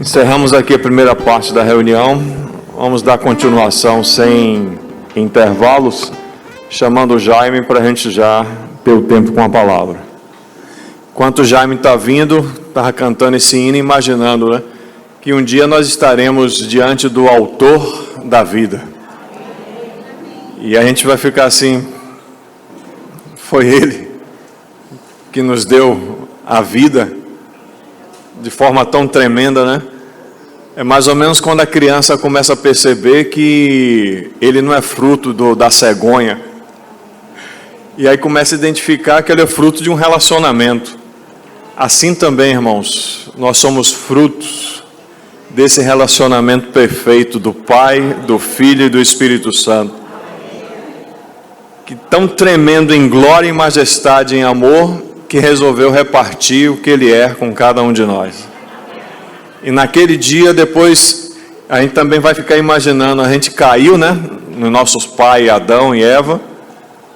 Encerramos aqui a primeira parte da reunião. Vamos dar continuação sem intervalos, chamando o Jaime para a gente já ter o tempo com a palavra. Enquanto o Jaime está vindo, estava cantando esse hino, imaginando, né, que um dia nós estaremos diante do autor da vida. E a gente vai ficar assim, foi ele que nos deu a vida de forma tão tremenda, né? É mais ou menos quando a criança começa a perceber que ele não é fruto da cegonha. E aí começa a identificar que ele é fruto de um relacionamento. Assim também, irmãos, nós somos frutos desse relacionamento perfeito do Pai, do Filho e do Espírito Santo. Que tão tremendo em glória e majestade, em amor, que resolveu repartir o que Ele é com cada um de nós. E naquele dia, depois, a gente também vai ficar imaginando, a gente caiu, né? Nos nossos pais, Adão e Eva.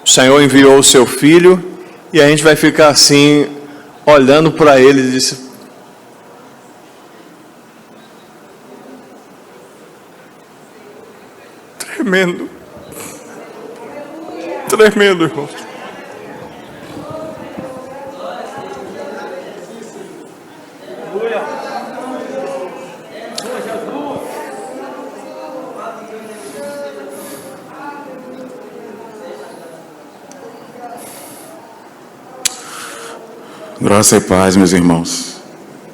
O Senhor enviou o seu Filho, e a gente vai ficar assim, olhando para Ele e disse: tremendo. Tremendo, irmão. Graça e paz, meus irmãos.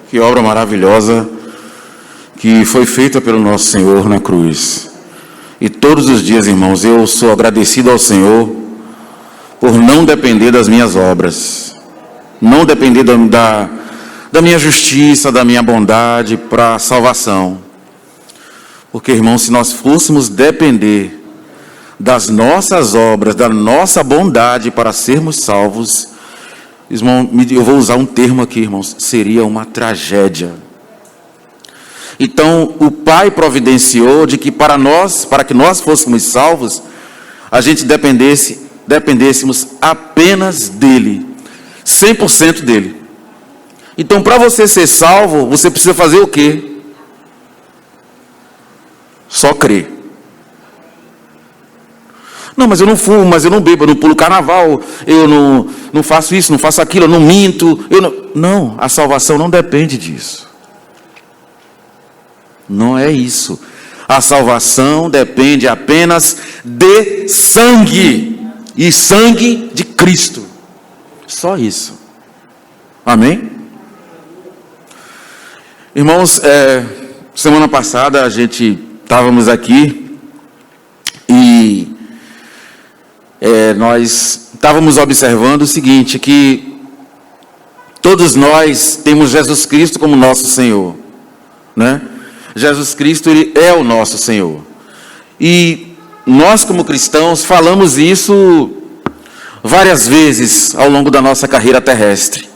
Que obra maravilhosa que foi feita pelo nosso Senhor na cruz. E todos os dias, irmãos, eu sou agradecido ao Senhor por não depender das minhas obras, não depender da minha justiça, da minha bondade para a salvação. Porque, irmãos, se nós fôssemos depender das nossas obras, da nossa bondade para sermos salvos, eu vou usar um termo aqui, irmãos, seria uma tragédia. Então, o Pai providenciou de que para que nós fôssemos salvos, a gente dependêssemos apenas dele, 100% dele. Então, para você ser salvo, você precisa fazer o quê? Só crer. Não, mas eu não fumo, mas eu não bebo, eu não pulo carnaval, eu não faço isso, não faço aquilo, eu não minto. Não, a salvação não depende disso. Não é isso. A salvação depende apenas de sangue. E sangue de Cristo. Só isso. Amém? Irmãos, semana passada a gente estávamos aqui e nós estávamos observando o seguinte, que todos nós temos Jesus Cristo como nosso Senhor, né? Jesus Cristo, Ele é o nosso Senhor. E nós, como cristãos, falamos isso várias vezes ao longo da nossa carreira terrestre.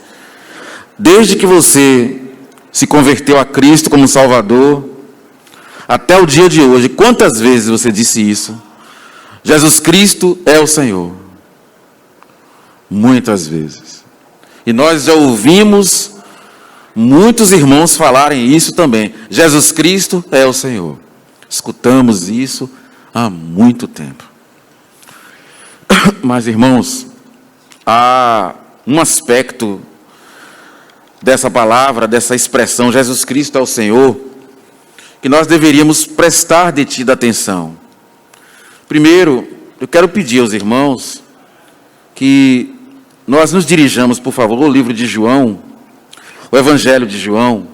Desde que você se converteu a Cristo como Salvador, até o dia de hoje, quantas vezes você disse isso? Jesus Cristo é o Senhor. Muitas vezes. E nós já ouvimos muitos irmãos falarem isso também. Jesus Cristo é o Senhor. Escutamos isso há muito tempo. Mas, irmãos, há um aspecto dessa palavra, dessa expressão, Jesus Cristo é o Senhor, que nós deveríamos prestar detida atenção. Primeiro, eu quero pedir aos irmãos que nós nos dirijamos, por favor, ao livro de João, o Evangelho de João,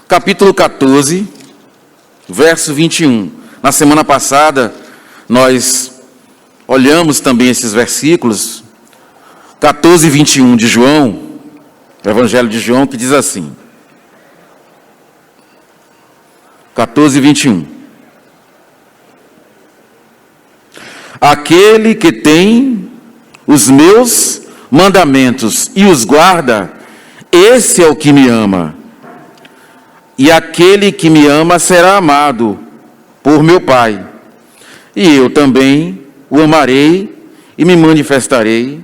capítulo 14, verso 21. Na semana passada, nós olhamos também esses versículos, 14 e 21 de João, o Evangelho de João, que diz assim, 14 e 21. Aquele que tem os meus mandamentos e os guarda, esse é o que me ama. E aquele que me ama será amado por meu Pai. E eu também o amarei e me manifestarei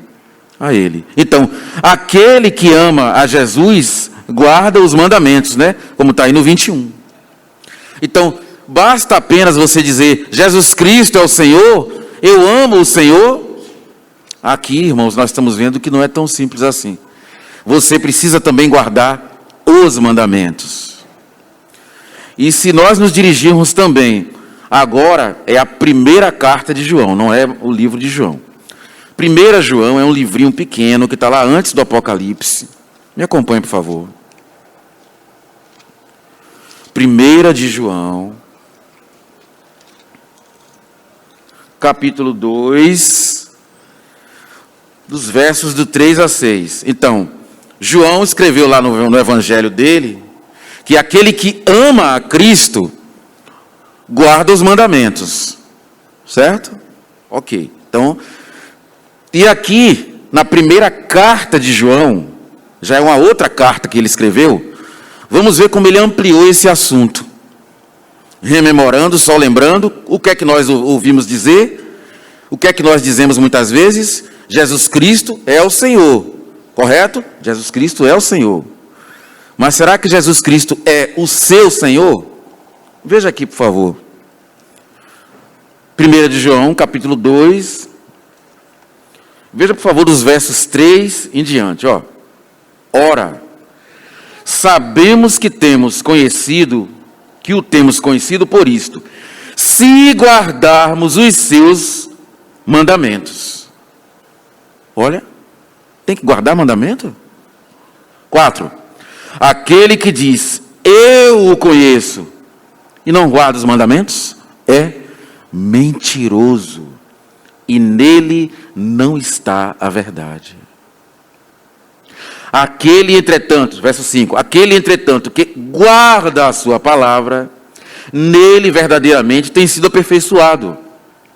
a ele. Então, aquele que ama a Jesus, guarda os mandamentos, né? Como está aí no 21. Então, basta apenas você dizer, Jesus Cristo é o Senhor, eu amo o Senhor. Aqui, irmãos, nós estamos vendo que não é tão simples assim. Você precisa também guardar os mandamentos. E se nós nos dirigirmos também, agora é a primeira carta de João, não é o livro de João. 1 João é um livrinho pequeno que está lá antes do Apocalipse. Me acompanhe, por favor. 1 de João, capítulo 2, dos versos do 3 a 6. Então, João escreveu lá no evangelho dele, que aquele que ama a Cristo, guarda os mandamentos. Certo? Ok. Então, e aqui, na primeira carta de João, já é uma outra carta que ele escreveu, vamos ver como ele ampliou esse assunto. Rememorando, só lembrando, o que é que nós ouvimos dizer? O que é que nós dizemos muitas vezes? Jesus Cristo é o Senhor, correto? Jesus Cristo é o Senhor. Mas será que Jesus Cristo é o seu Senhor? Veja aqui, por favor. 1 de João, capítulo 2. Veja, por favor, dos versos 3 em diante. Ó. Ora, sabemos que o temos conhecido por isto, se guardarmos os seus mandamentos. Olha, tem que guardar mandamento? 4. Aquele que diz, eu o conheço, e não guarda os mandamentos, é mentiroso, e nele não está a verdade. Aquele, entretanto, verso 5, aquele, entretanto, que guarda a sua palavra, nele verdadeiramente tem sido aperfeiçoado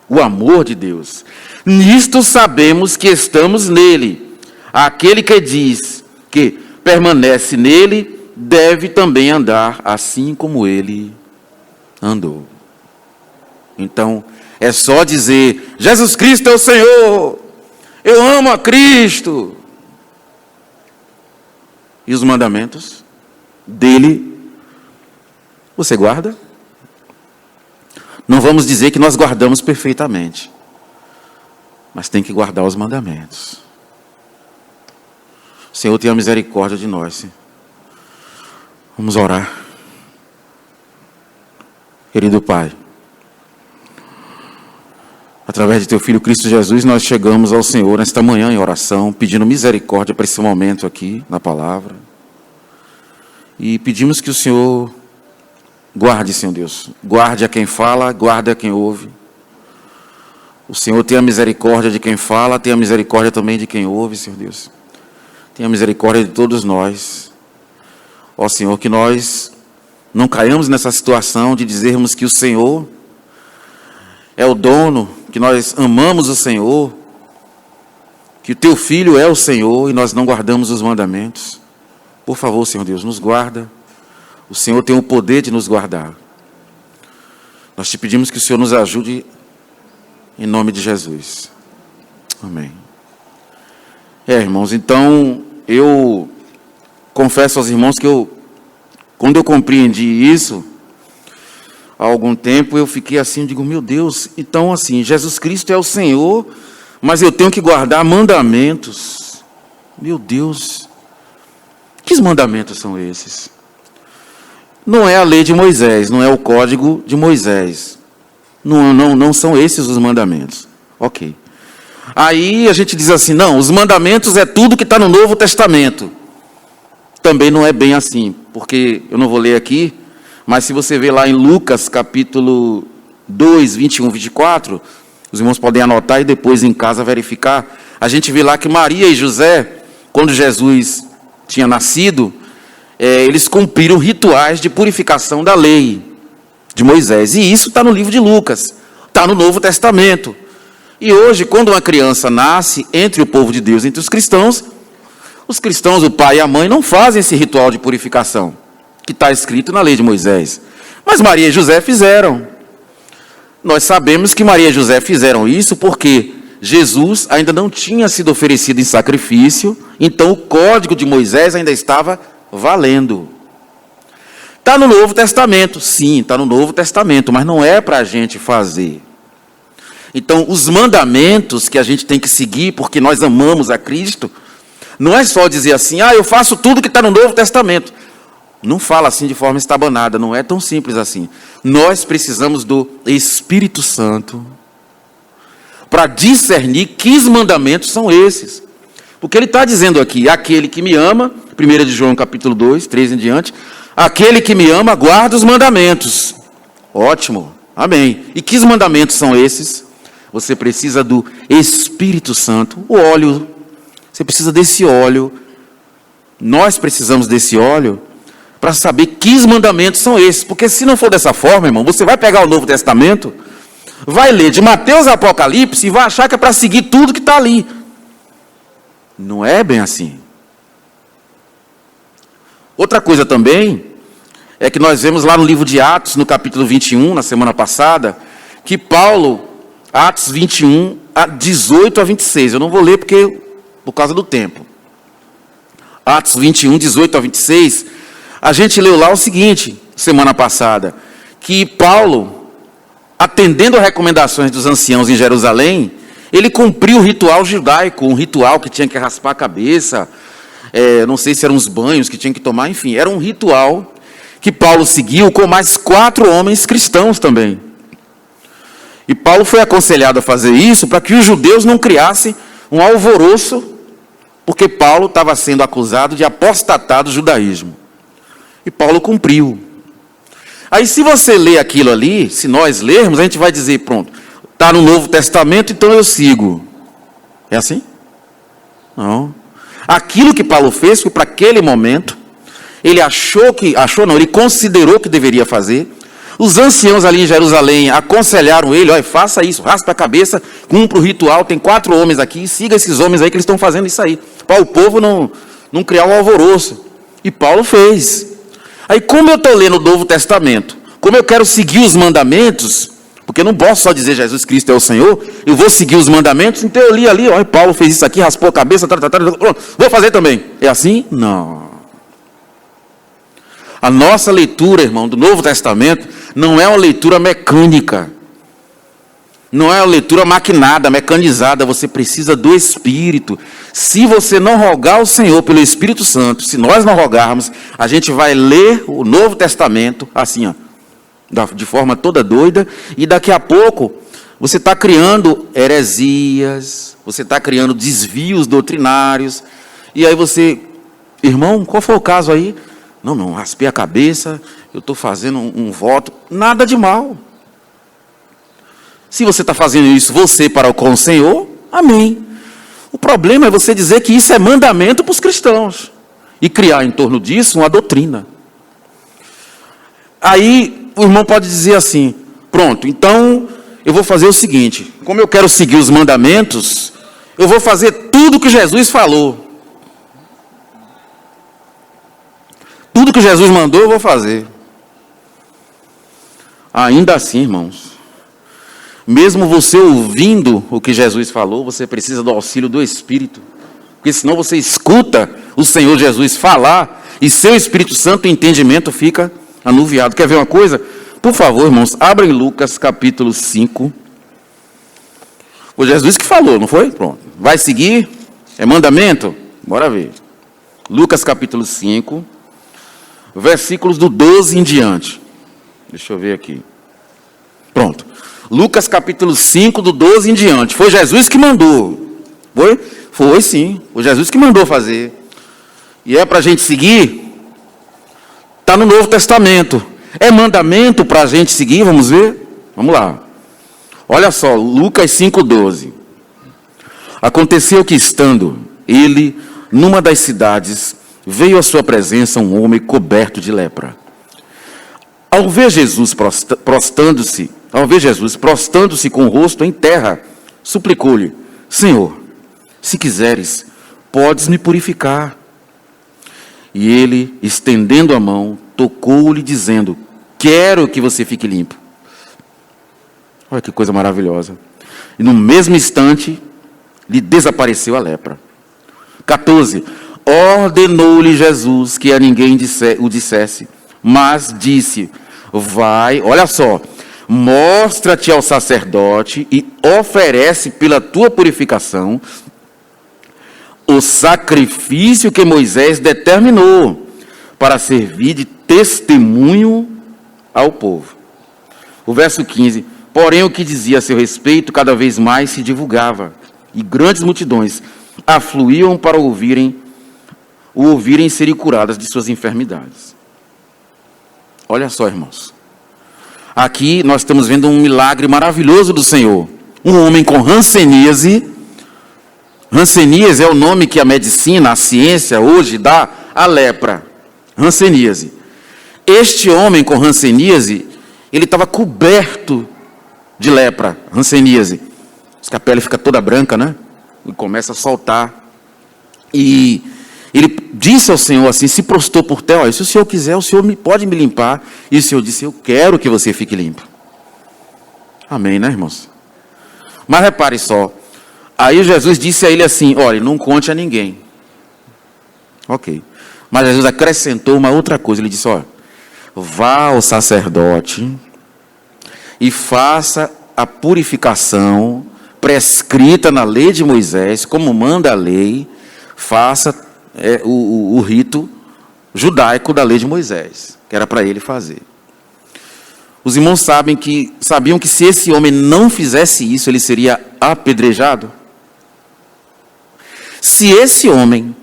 o amor de Deus. Nisto sabemos que estamos nele. Aquele que diz que permanece nele, deve também andar assim como ele andou. Então, é só dizer, Jesus Cristo é o Senhor, eu amo a Cristo. E os mandamentos dele, você guarda? Não vamos dizer que nós guardamos perfeitamente, mas tem que guardar os mandamentos. O Senhor tenha misericórdia de nós. Sim. Vamos orar. Querido Pai, através de Teu Filho Cristo Jesus, nós chegamos ao Senhor nesta manhã em oração, pedindo misericórdia para esse momento aqui, na palavra. E pedimos que o Senhor guarde, Senhor Deus, guarde a quem fala, guarde a quem ouve. O Senhor tenha misericórdia de quem fala, tenha misericórdia também de quem ouve, Senhor Deus. Tenha misericórdia de todos nós. Ó Senhor, que nós não caiamos nessa situação de dizermos que o Senhor é o dono, que nós amamos o Senhor, que o Teu Filho é o Senhor e nós não guardamos os mandamentos. Por favor, Senhor Deus, nos guarda. O Senhor tem o poder de nos guardar. Nós te pedimos que o Senhor nos ajude em nome de Jesus. Amém. Irmãos, então, eu confesso aos irmãos que quando eu compreendi isso, há algum tempo, eu fiquei assim, digo, meu Deus, então assim, Jesus Cristo é o Senhor, mas eu tenho que guardar mandamentos. Meu Deus, que mandamentos são esses? Não é a lei de Moisés, não é o código de Moisés. Não são esses os mandamentos. Ok. Aí a gente diz assim, não, os mandamentos é tudo que está no Novo Testamento. Também não é bem assim, porque eu não vou ler aqui, mas se você ver lá em Lucas, capítulo 2, 21, 24, os irmãos podem anotar e depois em casa verificar. A gente vê lá que Maria e José, quando Jesus tinha nascido, eles cumpriram rituais de purificação da lei de Moisés. E isso está no livro de Lucas, está no Novo Testamento. E hoje, quando uma criança nasce entre o povo de Deus, entre os cristãos, o pai e a mãe, não fazem esse ritual de purificação, que está escrito na lei de Moisés. Mas Maria e José fizeram. Nós sabemos que Maria e José fizeram isso porque Jesus ainda não tinha sido oferecido em sacrifício, então o código de Moisés ainda estava valendo. Está no Novo Testamento, sim, está no Novo Testamento, mas não é para a gente fazer. Então, os mandamentos que a gente tem que seguir, porque nós amamos a Cristo, não é só dizer assim, eu faço tudo que está no Novo Testamento. Não fala assim de forma estabanada, não é tão simples assim. Nós precisamos do Espírito Santo para discernir que mandamentos são esses. Porque ele está dizendo aqui, aquele que me ama, 1 de João capítulo 2, 3 em diante, aquele que me ama guarda os mandamentos. Ótimo, amém. E que mandamentos são esses? Você precisa do Espírito Santo, o óleo. Você precisa desse óleo. Nós precisamos desse óleo para saber que mandamentos são esses. Porque se não for dessa forma, irmão, você vai pegar o Novo Testamento, vai ler de Mateus a Apocalipse e vai achar que é para seguir tudo que está ali. Não é bem assim. Outra coisa também é que nós vemos lá no livro de Atos, no capítulo 21, na semana passada, que Paulo, Atos 21, 18 a 26, eu não vou ler por causa do tempo. Atos 21, 18 a 26, a gente leu lá o seguinte, semana passada, que Paulo, atendendo às recomendações dos anciãos em Jerusalém, ele cumpriu o ritual judaico, um ritual que tinha que raspar a cabeça, não sei se eram uns banhos que tinha que tomar, enfim, era um ritual que Paulo seguiu com mais 4 homens cristãos também. E Paulo foi aconselhado a fazer isso para que os judeus não criassem um alvoroço, porque Paulo estava sendo acusado de apostatar do judaísmo. E Paulo cumpriu. Aí se você lê aquilo ali, se nós lermos, a gente vai dizer, pronto, está no Novo Testamento, então eu sigo. É assim? Não. Aquilo que Paulo fez foi para aquele momento, ele ele considerou que deveria fazer. Os anciãos ali em Jerusalém aconselharam ele, olha, faça isso, raspa a cabeça, cumpra o ritual, tem 4 homens aqui, siga esses homens aí que eles estão fazendo isso aí, para o povo não criar um alvoroço. E Paulo fez. Aí como eu estou lendo o Novo Testamento, como eu quero seguir os mandamentos, porque eu não posso só dizer Jesus Cristo é o Senhor, eu vou seguir os mandamentos, então eu li ali, olha, Paulo fez isso aqui, raspou a cabeça, vou fazer também. É assim? Não. A nossa leitura, irmão, do Novo Testamento, não é uma leitura mecânica. Não é uma leitura maquinada, mecanizada. Você precisa do Espírito. Se você não rogar ao Senhor pelo Espírito Santo, se nós não rogarmos, a gente vai ler o Novo Testamento, assim, ó, de forma toda doida, e daqui a pouco você está criando heresias, você está criando desvios doutrinários, e aí você, irmão, qual foi o caso aí? Não, raspei a cabeça, eu estou fazendo um voto, nada de mal. Se você está fazendo isso, você para com o Senhor, amém. O problema é você dizer que isso é mandamento para os cristãos, e criar em torno disso uma doutrina. Aí o irmão pode dizer assim, pronto, então eu vou fazer o seguinte, como eu quero seguir os mandamentos, eu vou fazer tudo que Jesus falou. Tudo que Jesus mandou, eu vou fazer. Ainda assim, irmãos, mesmo você ouvindo o que Jesus falou, você precisa do auxílio do Espírito. Porque senão você escuta o Senhor Jesus falar e seu Espírito Santo, o entendimento fica anuviado. Quer ver uma coisa? Por favor, irmãos, abra em Lucas capítulo 5. Foi Jesus que falou, não foi? Pronto. Vai seguir? É mandamento? Bora ver. Lucas capítulo 5. Versículos do 12 em diante. Deixa eu ver aqui. Pronto. Lucas capítulo 5, do 12 em diante. Foi Jesus que mandou. Foi? Foi sim. Foi Jesus que mandou fazer. E é para a gente seguir? Está no Novo Testamento. É mandamento para a gente seguir? Vamos ver? Vamos lá. Olha só, Lucas 5, 12. Aconteceu que estando ele numa das cidades, veio à sua presença um homem coberto de lepra. Ao ver Jesus prostrando-se com o rosto em terra, suplicou-lhe, Senhor, se quiseres, podes me purificar. E ele, estendendo a mão, tocou-lhe, dizendo, quero que você fique limpo. Olha que coisa maravilhosa. E no mesmo instante, lhe desapareceu a lepra. 14. Ordenou-lhe Jesus que a ninguém o dissesse, mas disse: vai, olha só, mostra-te ao sacerdote e oferece pela tua purificação o sacrifício que Moisés determinou para servir de testemunho ao povo. O verso 15. Porém, o que dizia a seu respeito cada vez mais se divulgava, e grandes multidões afluíam para o ouvirem serem curadas de suas enfermidades. Olha só, irmãos. Aqui nós estamos vendo um milagre maravilhoso do Senhor. Um homem com hanseníase. Hanseníase é o nome que a medicina, a ciência hoje dá à lepra. Hanseníase. Este homem com hanseníase, ele estava coberto de lepra, hanseníase. A pele fica toda branca, né? E começa a soltar. E ele disse ao Senhor assim, se prostrou por terra: se o Senhor quiser, o Senhor pode me limpar. E o Senhor disse: eu quero que você fique limpo. Amém, né, irmãos? Mas repare só. Aí Jesus disse a ele assim: olha, não conte a ninguém. Ok. Mas Jesus acrescentou uma outra coisa. Ele disse: olha, vá ao sacerdote e faça a purificação prescrita na lei de Moisés, como manda a lei, faça o rito judaico da lei de Moisés, que era para ele fazer. Os irmãos sabiam que se esse homem não fizesse isso, ele seria apedrejado? Se esse homem,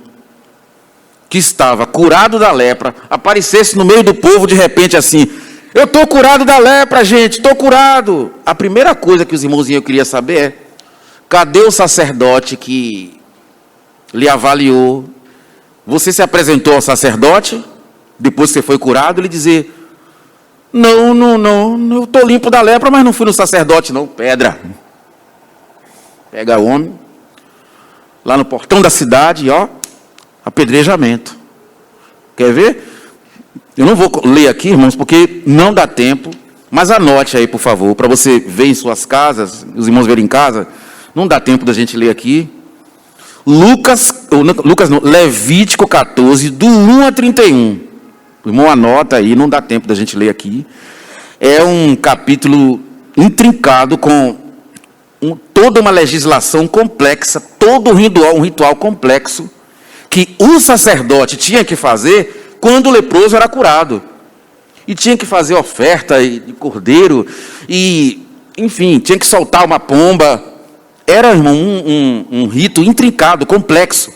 que estava curado da lepra, aparecesse no meio do povo de repente assim: eu estou curado da lepra, gente, estou curado. A primeira coisa que os irmãos eu queria saber é: cadê o sacerdote que lhe avaliou? Você se apresentou ao sacerdote, depois que você foi curado, ele dizer: não, eu estou limpo da lepra, mas não fui no sacerdote não. Pedra. Pega o homem, lá no portão da cidade, ó, apedrejamento. Quer ver? Eu não vou ler aqui, irmãos, porque não dá tempo, mas anote aí, por favor, para você ver em suas casas, os irmãos verem em casa. Não dá tempo da gente ler aqui. Levítico 14, do 1 a 31. O irmão anota aí, não dá tempo da gente ler aqui. É um capítulo intrincado com toda uma legislação complexa, todo um ritual complexo, que o sacerdote tinha que fazer quando o leproso era curado. E tinha que fazer oferta de cordeiro, e, enfim, tinha que soltar uma pomba. Era, irmão, um rito intrincado, complexo.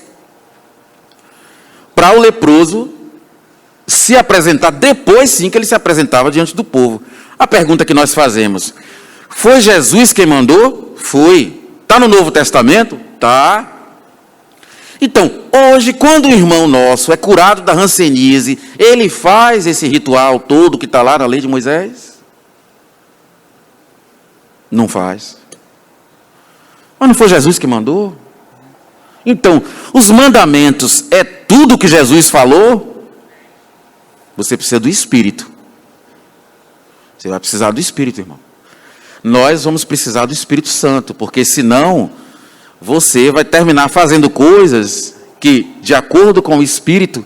Para o leproso se apresentar, depois sim que ele se apresentava diante do povo. A pergunta que nós fazemos: foi Jesus quem mandou? Foi. Está no Novo Testamento? Está. Então, hoje, quando o irmão nosso é curado da hanseníase, ele faz esse ritual todo que está lá na lei de Moisés? Não faz. Mas não foi Jesus que mandou? Então, os mandamentos é tudo que Jesus falou? Você precisa do Espírito. Você vai precisar do Espírito, irmão. Nós vamos precisar do Espírito Santo, porque senão você vai terminar fazendo coisas que, de acordo com o Espírito,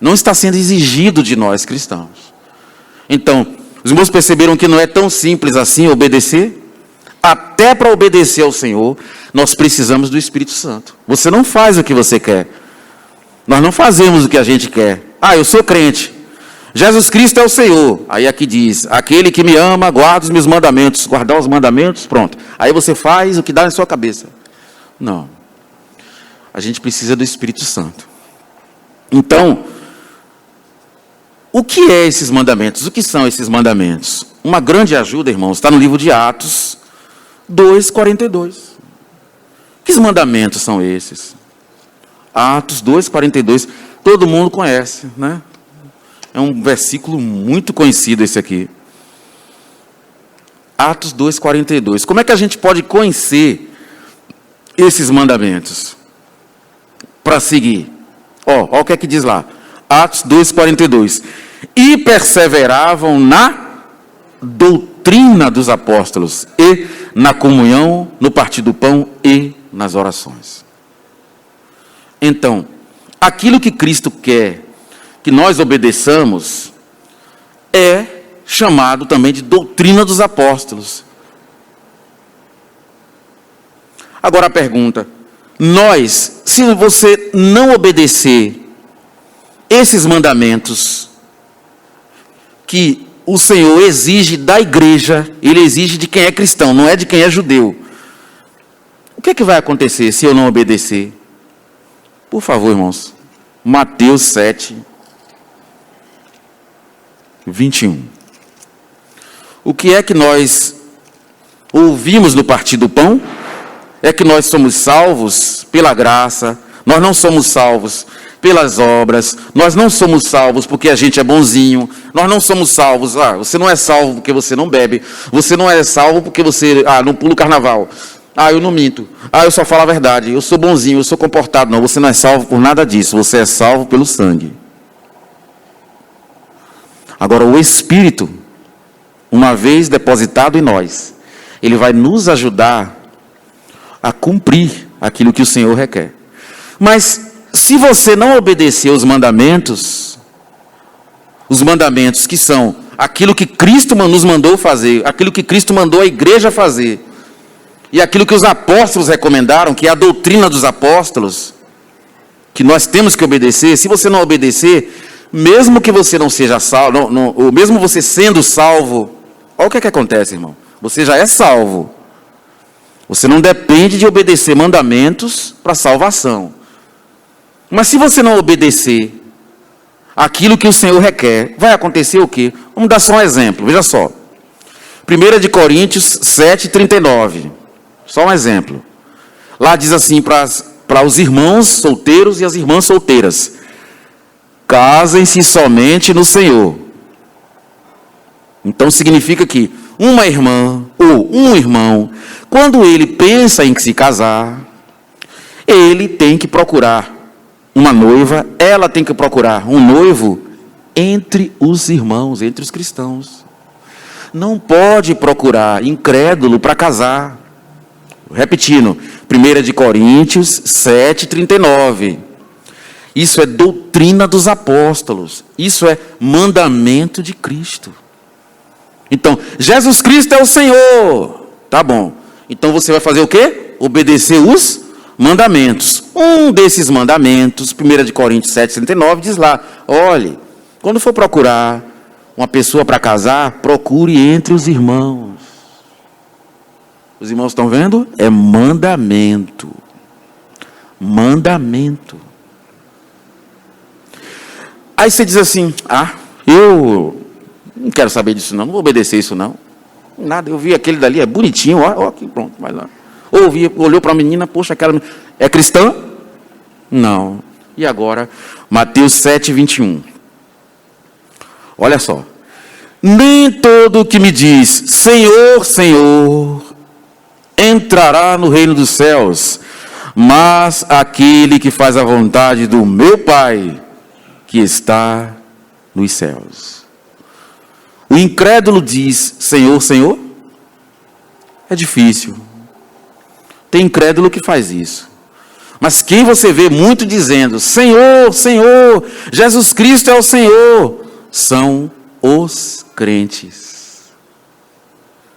não está sendo exigido de nós cristãos. Então, os irmãos perceberam que não é tão simples assim obedecer? Até para obedecer ao Senhor, nós precisamos do Espírito Santo. Você não faz o que você quer. Nós não fazemos o que a gente quer. Ah, eu sou crente. Jesus Cristo é o Senhor. Aí aqui diz: aquele que me ama, guarda os meus mandamentos. Guardar os mandamentos, pronto. Aí você faz o que dá na sua cabeça. Não. A gente precisa do Espírito Santo. Então, o que é esses mandamentos? O que são esses mandamentos? Uma grande ajuda, irmãos, está no livro de Atos 2:42. Que mandamentos são esses? Atos 2:42. Todo mundo conhece, né? É um versículo muito conhecido esse aqui. Atos 2:42. Como é que a gente pode conhecer esses mandamentos para seguir? Ó o que é que diz lá. Atos 2:42. E perseveravam na doutrina dos apóstolos, e na comunhão, no partir do pão e nas orações. Então, aquilo que Cristo quer que nós obedeçamos é chamado também de doutrina dos apóstolos. Agora a pergunta: nós, se você não obedecer esses mandamentos que o Senhor exige da igreja, Ele exige de quem é cristão, não é de quem é judeu, o que é que vai acontecer se eu não obedecer? Por favor, irmãos, Mateus 7, 21. O que é que nós ouvimos no partir do pão? É que nós somos salvos pela graça, nós não somos salvos pelas obras, nós não somos salvos porque a gente é bonzinho, nós não somos salvos, você não é salvo porque você não bebe, você não é salvo porque você, não pula o carnaval, eu não minto, eu só falo a verdade, eu sou bonzinho, eu sou comportado. Não, você não é salvo por nada disso, você é salvo pelo sangue. Agora, o Espírito, uma vez depositado em nós, ele vai nos ajudar a cumprir aquilo que o Senhor requer. Mas, se você não obedecer os mandamentos que são aquilo que Cristo nos mandou fazer, aquilo que Cristo mandou a igreja fazer, e aquilo que os apóstolos recomendaram, que é a doutrina dos apóstolos, que nós temos que obedecer, se você não obedecer, mesmo que você não seja salvo, ou mesmo você sendo salvo, olha o que acontece, irmão. Você já é salvo. Você não depende de obedecer mandamentos para salvação. Mas se você não obedecer aquilo que o Senhor requer, vai acontecer o quê? Vamos dar só um exemplo, veja só. 1 Coríntios 7, 39. Só um exemplo. Lá diz assim para os irmãos solteiros e as irmãs solteiras: casem-se somente no Senhor. Então significa que uma irmã ou um irmão, quando ele pensa em se casar, ele tem que procurar uma noiva, ela tem que procurar um noivo entre os irmãos, entre os cristãos. Não pode procurar incrédulo para casar. Repetindo, 1 Coríntios 7, 39. Isso é doutrina dos apóstolos. Isso é mandamento de Cristo. Então, Jesus Cristo é o Senhor. Tá bom. Então você vai fazer o quê? Obedecer os mandamentos. Um desses mandamentos, 1 Coríntios 7, 39, diz lá: olhe, quando for procurar uma pessoa para casar, procure entre os irmãos. Os irmãos estão vendo? É mandamento. Mandamento. Aí você diz assim: eu não quero saber disso não vou obedecer isso não. Nada, eu vi aquele dali, é bonitinho, ó aqui, pronto, vai lá. Olhou para a menina, poxa, aquela é cristã? Não. E agora, Mateus 7, 21. Olha só. Nem todo que me diz, Senhor, Senhor, entrará no reino dos céus, mas aquele que faz a vontade do meu Pai, que está nos céus. O incrédulo diz, Senhor, Senhor? É difícil. Tem incrédulo que faz isso. Mas quem você vê muito dizendo, Senhor, Senhor, Jesus Cristo é o Senhor, são os crentes.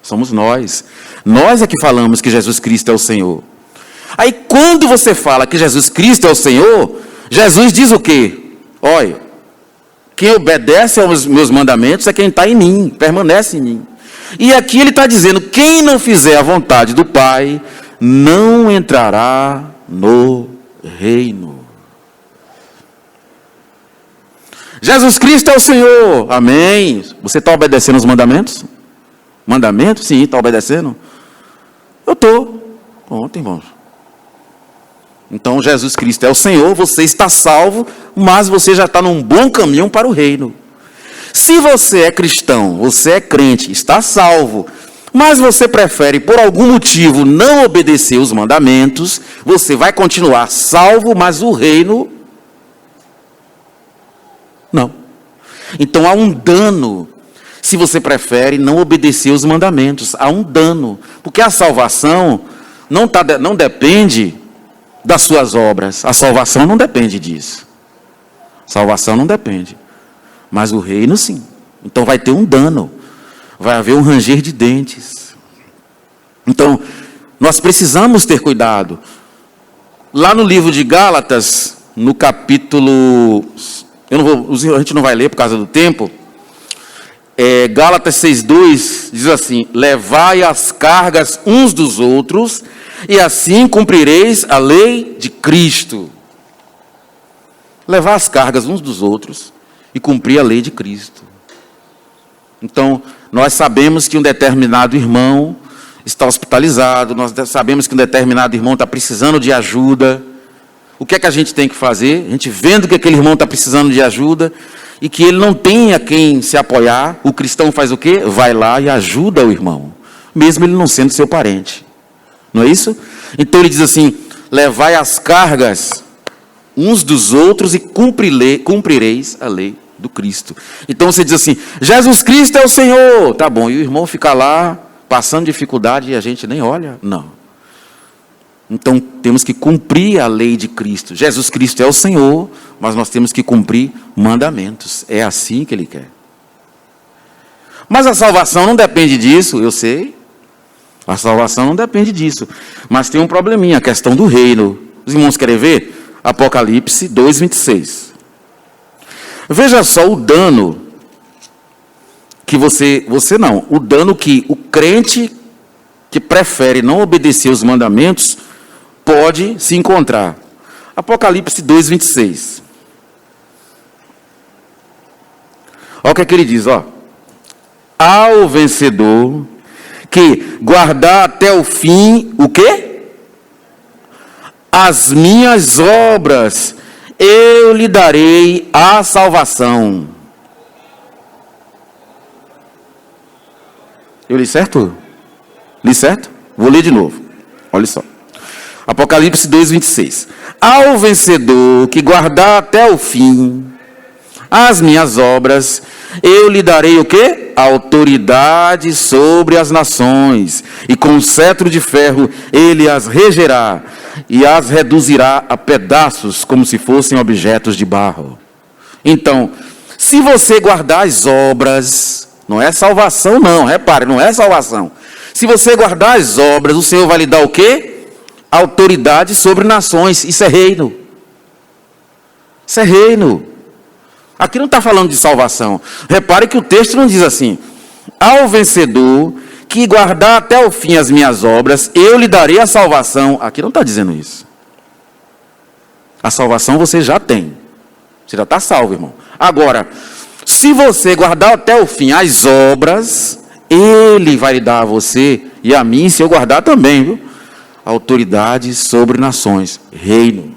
Somos nós. Nós é que falamos que Jesus Cristo é o Senhor. Aí quando você fala que Jesus Cristo é o Senhor, Jesus diz o quê? Olha, quem obedece aos meus mandamentos é quem está em mim, permanece em mim. E aqui ele está dizendo, quem não fizer a vontade do Pai, não entrará no reino. Jesus Cristo é o Senhor, amém. Você está obedecendo os mandamentos? Mandamentos? Sim, está obedecendo? Eu estou. Pronto, irmãos. Então Jesus Cristo é o Senhor, você está salvo, mas você já está num bom caminho para o reino. Se você é cristão, você é crente, está salvo, mas você prefere por algum motivo não obedecer os mandamentos, você vai continuar salvo, mas o reino não. Então há um dano se você prefere não obedecer os mandamentos, há um dano, porque a salvação não depende das suas obras. A salvação não depende disso. Salvação não depende. Mas o reino sim. Então vai ter um dano. Vai haver um ranger de dentes. Então, nós precisamos ter cuidado. Lá no livro de Gálatas, no capítulo... a gente não vai ler por causa do tempo. Gálatas 6,2 diz assim: levai as cargas uns dos outros, e assim cumprireis a lei de Cristo. Levar as cargas uns dos outros e cumprir a lei de Cristo. Então, nós sabemos que um determinado irmão está hospitalizado, nós sabemos que um determinado irmão está precisando de ajuda. O que é que a gente tem que fazer? A gente vendo que aquele irmão está precisando de ajuda e que ele não tem a quem se apoiar, o cristão faz o quê? Vai lá e ajuda o irmão, mesmo ele não sendo seu parente. Não é isso? Então ele diz assim: levai as cargas uns dos outros e cumprireis a lei do Cristo. Então você diz assim: Jesus Cristo é o Senhor. Tá bom, e o irmão fica lá passando dificuldade e a gente nem olha? Não. Então temos que cumprir a lei de Cristo. Jesus Cristo é o Senhor, mas nós temos que cumprir mandamentos. É assim que Ele quer. Mas a salvação não depende disso, eu sei. A salvação não depende disso. Mas tem um probleminha, a questão do reino. Os irmãos querem ver? Apocalipse 2:26. Veja só o dano que o dano que o crente que prefere não obedecer os mandamentos pode se encontrar. Apocalipse 2:26. Olha o que é que ele diz, ó. Ao vencedor que guardar até o fim, o quê? As minhas obras, eu lhe darei a salvação. Eu li certo? Li certo? Vou ler de novo. Olha só. Apocalipse 2:26. Ao vencedor que guardar até o fim as minhas obras, eu lhe darei o quê? Autoridade sobre as nações, e com cetro de ferro ele as regerá e as reduzirá a pedaços como se fossem objetos de barro. Então, se você guardar as obras, não é salvação não, repare, não é salvação. Se você guardar as obras, o Senhor vai lhe dar o quê? Autoridade sobre nações. Isso é reino. Isso é reino. Aqui não está falando de salvação. Repare que o texto não diz assim: ao vencedor que guardar até o fim as minhas obras, eu lhe darei a salvação. Aqui não está dizendo isso. A salvação você já tem. Você já está salvo, irmão. Agora, se você guardar até o fim as obras, Ele vai lhe dar a você e a mim, se eu guardar também, viu? Autoridade sobre nações, reino.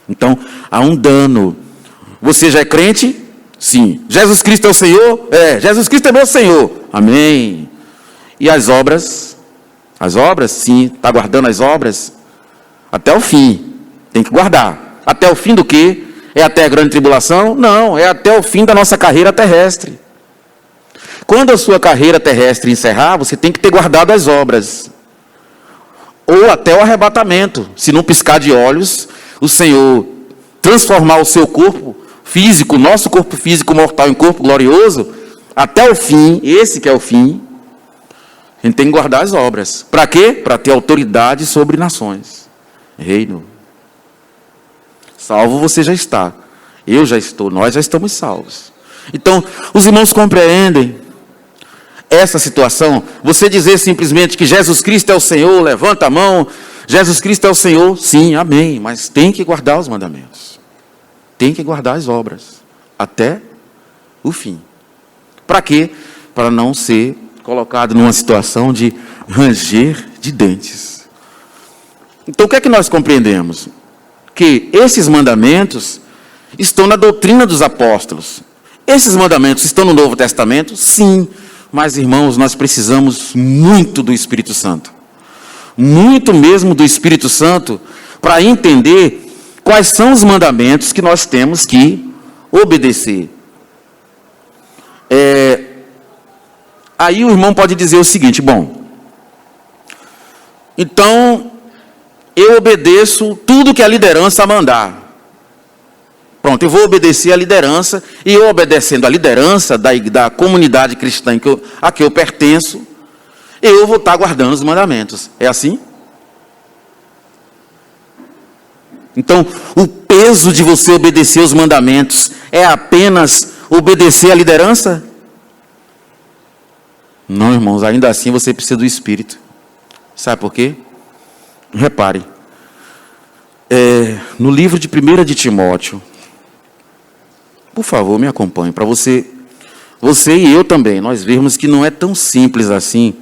Então, há um dano. Você já é crente? Sim. Jesus Cristo é o Senhor? É. Jesus Cristo é meu Senhor. Amém. E as obras? As obras? Sim. Está guardando as obras? Até o fim. Tem que guardar. Até o fim do quê? É até a grande tribulação? Não. É até o fim da nossa carreira terrestre. Quando a sua carreira terrestre encerrar, você tem que ter guardado as obras. Ou até o arrebatamento. Se não piscar de olhos, o Senhor transformar o seu corpo físico, nosso corpo físico mortal em corpo glorioso, até o fim, esse que é o fim, a gente tem que guardar as obras. Para quê? Para ter autoridade sobre nações. Reino. Salvo você já está. Eu já estou, nós já estamos salvos. Então, os irmãos compreendem essa situação? Você dizer simplesmente que Jesus Cristo é o Senhor, levanta a mão, Jesus Cristo é o Senhor, sim, amém, mas tem que guardar os mandamentos. Tem que guardar as obras, até o fim. Para quê? Para não ser colocado numa situação de ranger de dentes. Então, o que é que nós compreendemos? Que esses mandamentos estão na doutrina dos apóstolos. Esses mandamentos estão no Novo Testamento? Sim. Mas, irmãos, nós precisamos muito do Espírito Santo. Muito mesmo do Espírito Santo para entender quais são os mandamentos que nós temos que obedecer. Aí o irmão pode dizer o seguinte: bom, Então, eu obedeço tudo que a liderança mandar. Pronto, eu vou obedecer a liderança, e eu obedecendo a liderança da comunidade cristã a que eu pertenço, eu vou estar guardando os mandamentos. É assim? Então, o peso de você obedecer os mandamentos é apenas obedecer a liderança? Não, irmãos, ainda assim você precisa do Espírito. Sabe por quê? Repare. No livro de 1 de Timóteo, por favor, me acompanhe, para você e eu também, nós vermos que não é tão simples assim.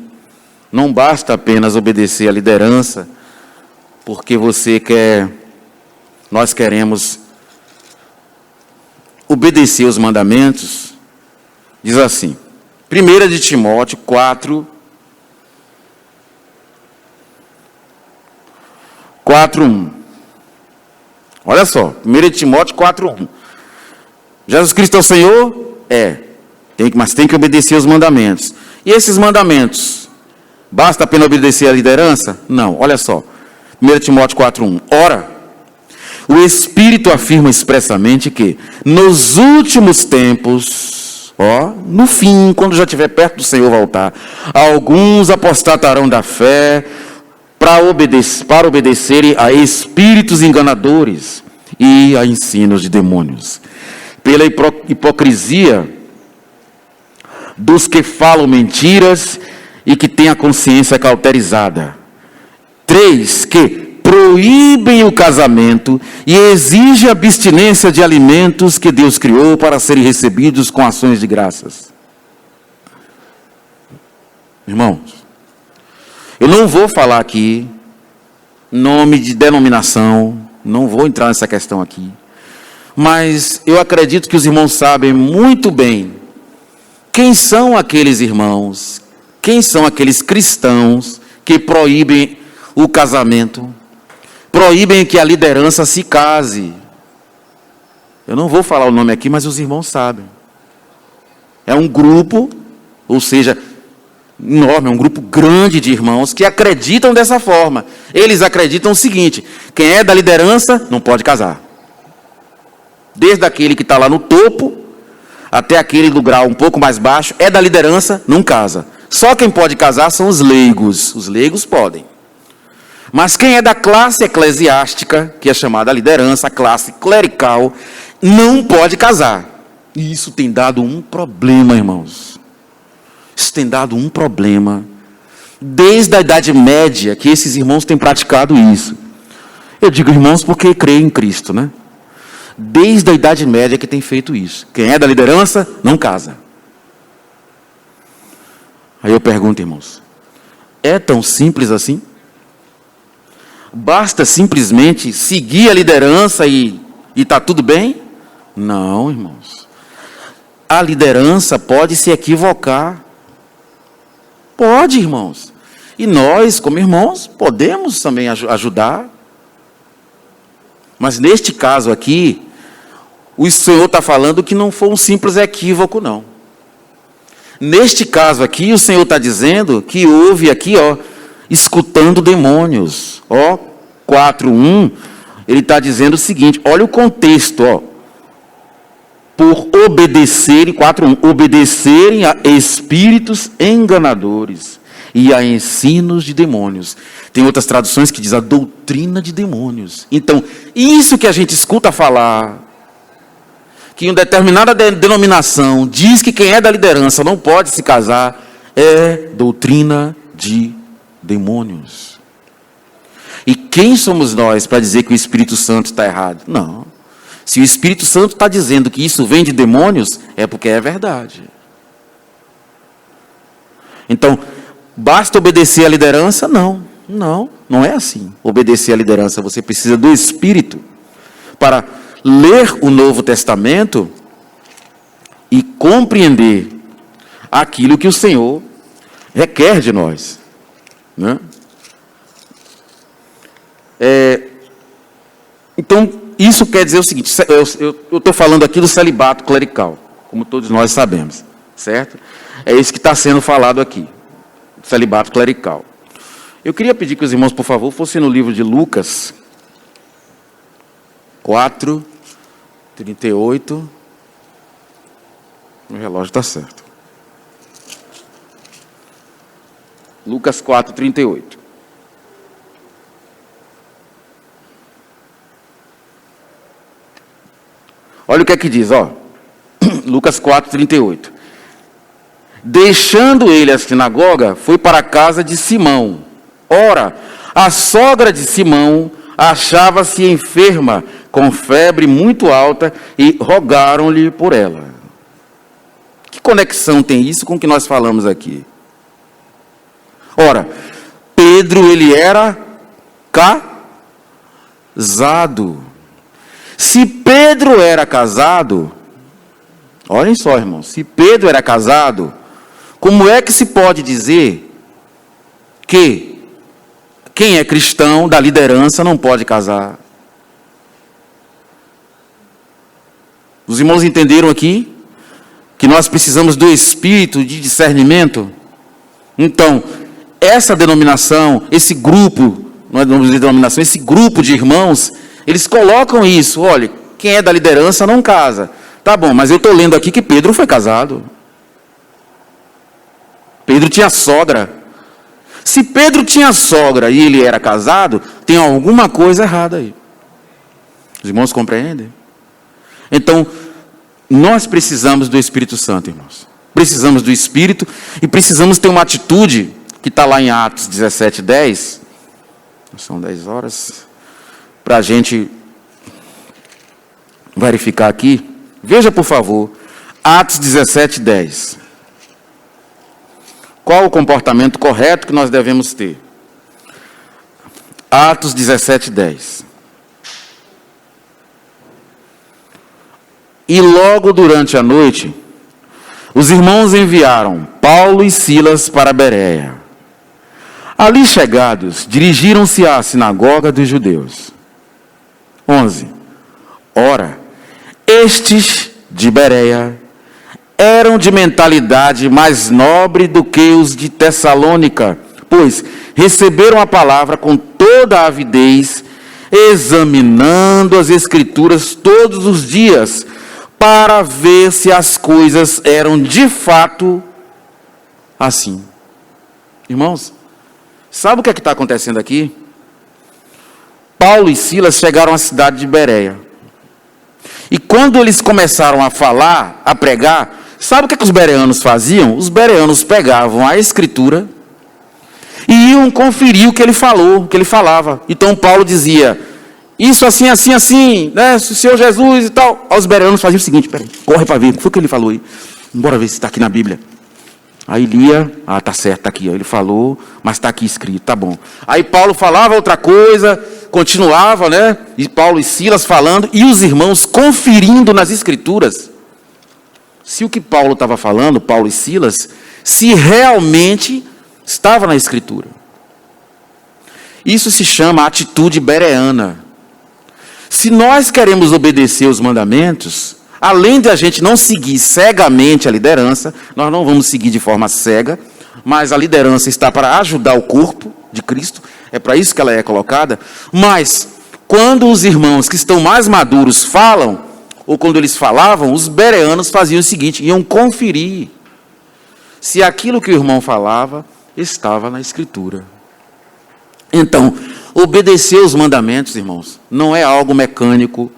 Não basta apenas obedecer a liderança, porque nós queremos obedecer os mandamentos. Diz assim, 1 de Timóteo 4:1. Olha só, 1 de Timóteo 4:1. Jesus Cristo é o Senhor? Mas tem que obedecer os mandamentos. E esses mandamentos, basta apenas obedecer a liderança? Não, olha só, 1 Timóteo 4:1. Ora, o Espírito afirma expressamente que nos últimos tempos, no fim, quando já estiver perto do Senhor voltar, alguns apostatarão da fé para obedecerem a espíritos enganadores e a ensinos de demônios. Pela hipocrisia dos que falam mentiras e que têm a consciência cauterizada. 3, que proíbem o casamento e exigem a abstinência de alimentos que Deus criou para serem recebidos com ações de graças. Irmãos, eu não vou falar aqui nome de denominação, não vou entrar nessa questão aqui, mas eu acredito que os irmãos sabem muito bem quem são aqueles irmãos, quem são aqueles cristãos que proíbem o casamento, proíbem que a liderança se case. Eu não vou falar o nome aqui, mas os irmãos sabem. É um grupo, ou seja, enorme, é um grupo grande de irmãos que acreditam dessa forma. Eles acreditam o seguinte: quem é da liderança não pode casar. Desde aquele que está lá no topo, até aquele do grau um pouco mais baixo, é da liderança, não casa. Só quem pode casar são os leigos. Os leigos podem. Mas quem é da classe eclesiástica, que é chamada a liderança, a classe clerical, não pode casar. E isso tem dado um problema, irmãos. Isso tem dado um problema. Desde a Idade Média que esses irmãos têm praticado isso. Eu digo irmãos porque creio em Cristo, né? Desde a Idade Média que tem feito isso. Quem é da liderança, não casa. Aí eu pergunto, irmãos, é tão simples assim? Basta simplesmente seguir a liderança e está tudo bem? Não, irmãos. A liderança pode se equivocar. Pode, irmãos. E nós, como irmãos, podemos também ajudar. Mas neste caso aqui, o Senhor está falando que não foi um simples equívoco, não. Neste caso aqui, o Senhor está dizendo que houve aqui, escutando demônios. 4:1, ele está dizendo o seguinte, olha o contexto, por obedecerem, 4:1, obedecerem a espíritos enganadores e a ensinos de demônios. Tem outras traduções que diz a doutrina de demônios. Então, isso que a gente escuta falar, que em determinada denominação diz que quem é da liderança não pode se casar, é doutrina de demônios. E quem somos nós para dizer que o Espírito Santo está errado? Não. Se o Espírito Santo está dizendo que isso vem de demônios, é porque é verdade. Então, basta obedecer à liderança? Não, não é assim. Obedecer à liderança, você precisa do Espírito para ler o Novo Testamento e compreender aquilo que o Senhor requer de nós, né? Então, isso quer dizer o seguinte, eu estou falando aqui do celibato clerical, como todos nós sabemos, certo? É isso que está sendo falado aqui, celibato clerical. Eu queria pedir que os irmãos, por favor, fossem no livro de Lucas 4, 38. O relógio está certo. Lucas 4, 38. Olha o que é que diz, ó. Lucas 4, 38. Deixando ele a sinagoga, foi para a casa de Simão. Ora, a sogra de Simão achava-se enferma, com febre muito alta, e rogaram-lhe por ela. Que conexão tem isso com o que nós falamos aqui? Ora, Pedro, ele era casado. Se Pedro era casado, olhem só, irmãos, se Pedro era casado, como é que se pode dizer que quem é cristão da liderança não pode casar? Os irmãos entenderam aqui que nós precisamos do espírito de discernimento? Então, essa denominação, esse grupo, não é denominação, esse grupo de irmãos, eles colocam isso, olha, quem é da liderança não casa. Tá bom, mas eu estou lendo aqui que Pedro foi casado. Pedro tinha sogra. Se Pedro tinha sogra e ele era casado, tem alguma coisa errada aí. Os irmãos compreendem? Então, nós precisamos do Espírito Santo, irmãos. Precisamos do Espírito e precisamos ter uma atitude que está lá em Atos 17, 10. São 10 horas. Para a gente verificar aqui. Veja, por favor, Atos 17, 10. Qual o comportamento correto que nós devemos ter? Atos 17, 10. E logo durante a noite, os irmãos enviaram Paulo e Silas para Bereia. Ali chegados, dirigiram-se à sinagoga dos judeus. 11. Ora, estes de Bereia eram de mentalidade mais nobre do que os de Tessalônica, pois receberam a palavra com toda a avidez, examinando as Escrituras todos os dias, para ver se as coisas eram de fato assim. Irmãos, sabe o que é que está acontecendo aqui? Paulo e Silas chegaram à cidade de Bereia. E quando eles começaram a falar, a pregar, sabe o que é que os bereanos faziam? Os bereanos pegavam a Escritura e iam conferir o que ele falou, o que ele falava. Então Paulo dizia, isso assim, assim, assim, né? O Senhor Jesus e tal. Os bereanos faziam o seguinte, peraí, corre para ver, o que foi que ele falou aí? Bora ver se está aqui na Bíblia. Aí lia, tá certo, está aqui, ó, ele falou, mas está aqui escrito, tá bom. Aí Paulo falava outra coisa, continuava, né? E Paulo e Silas falando, e os irmãos conferindo nas Escrituras, se o que Paulo estava falando, Paulo e Silas, se realmente estava na Escritura. Isso se chama atitude bereana. Se nós queremos obedecer os mandamentos, além de a gente não seguir cegamente a liderança, nós não vamos seguir de forma cega, mas a liderança está para ajudar o corpo de Cristo, é para isso que ela é colocada. Mas, quando os irmãos que estão mais maduros falam, ou quando eles falavam, os bereanos faziam o seguinte, iam conferir se aquilo que o irmão falava estava na Escritura. Então, obedecer os mandamentos, irmãos, não é algo mecânico.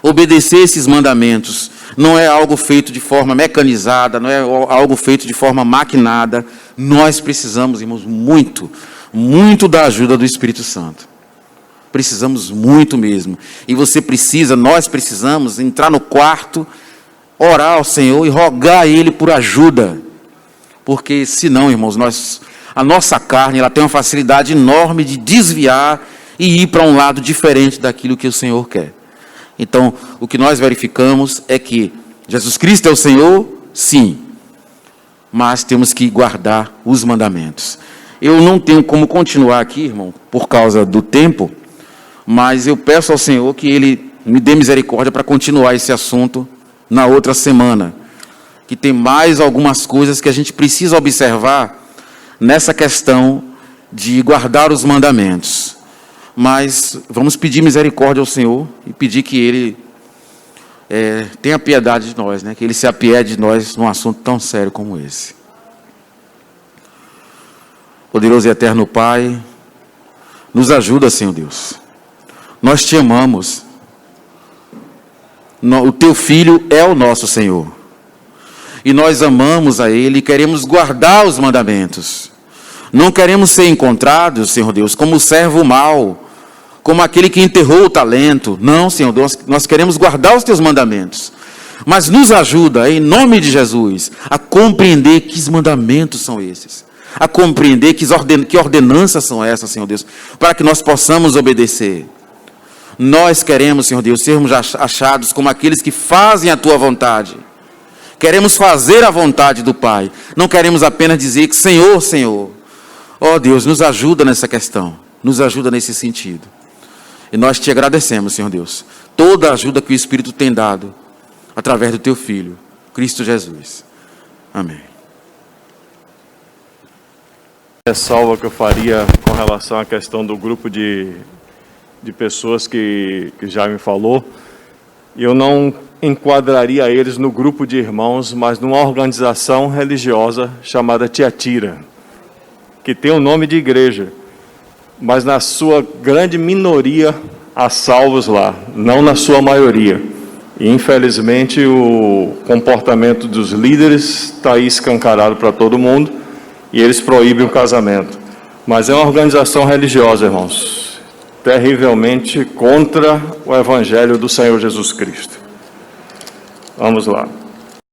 Obedecer esses mandamentos não é algo feito de forma mecanizada, não é algo feito de forma maquinada. Nós precisamos, irmãos, muito, muito da ajuda do Espírito Santo. Precisamos muito mesmo. E você precisa, nós precisamos entrar no quarto, orar ao Senhor e rogar a Ele por ajuda. Porque senão, irmãos, a nossa carne ela tem uma facilidade enorme de desviar e ir para um lado diferente daquilo que o Senhor quer. Então, o que nós verificamos é que Jesus Cristo é o Senhor, sim, mas temos que guardar os mandamentos. Eu não tenho como continuar aqui, irmão, por causa do tempo, mas eu peço ao Senhor que Ele me dê misericórdia para continuar esse assunto na outra semana, que tem mais algumas coisas que a gente precisa observar nessa questão de guardar os mandamentos. Mas vamos pedir misericórdia ao Senhor e pedir que Ele tenha piedade de nós, né? Que Ele se apiede de nós num assunto tão sério como esse. Poderoso e eterno Pai, nos ajuda, Senhor Deus. Nós te amamos. O teu Filho é o nosso Senhor. E nós amamos a Ele e queremos guardar os mandamentos. Não queremos ser encontrados, Senhor Deus, como o servo mau, como aquele que enterrou o talento. Não, Senhor Deus, nós queremos guardar os teus mandamentos. Mas nos ajuda, em nome de Jesus, a compreender que os mandamentos são esses. A compreender que ordenanças são essas, Senhor Deus, para que nós possamos obedecer. Nós queremos, Senhor Deus, sermos achados como aqueles que fazem a tua vontade. Queremos fazer a vontade do Pai. Não queremos apenas dizer que Senhor, Senhor. Ó Deus, nos ajuda nessa questão. Nos ajuda nesse sentido. E nós te agradecemos, Senhor Deus, toda a ajuda que o Espírito tem dado através do teu Filho, Cristo Jesus. Amém. A ressalva que eu faria com relação à questão do grupo de pessoas que já me falou, eu não enquadraria eles no grupo de irmãos, mas numa organização religiosa chamada Tiatira, que tem o nome de igreja, mas na sua grande minoria há salvos lá, não na sua maioria. E infelizmente o comportamento dos líderes está aí escancarado para todo mundo, e eles proíbem o casamento. Mas é uma organização religiosa, irmãos, terrivelmente contra o Evangelho do Senhor Jesus Cristo. Vamos lá.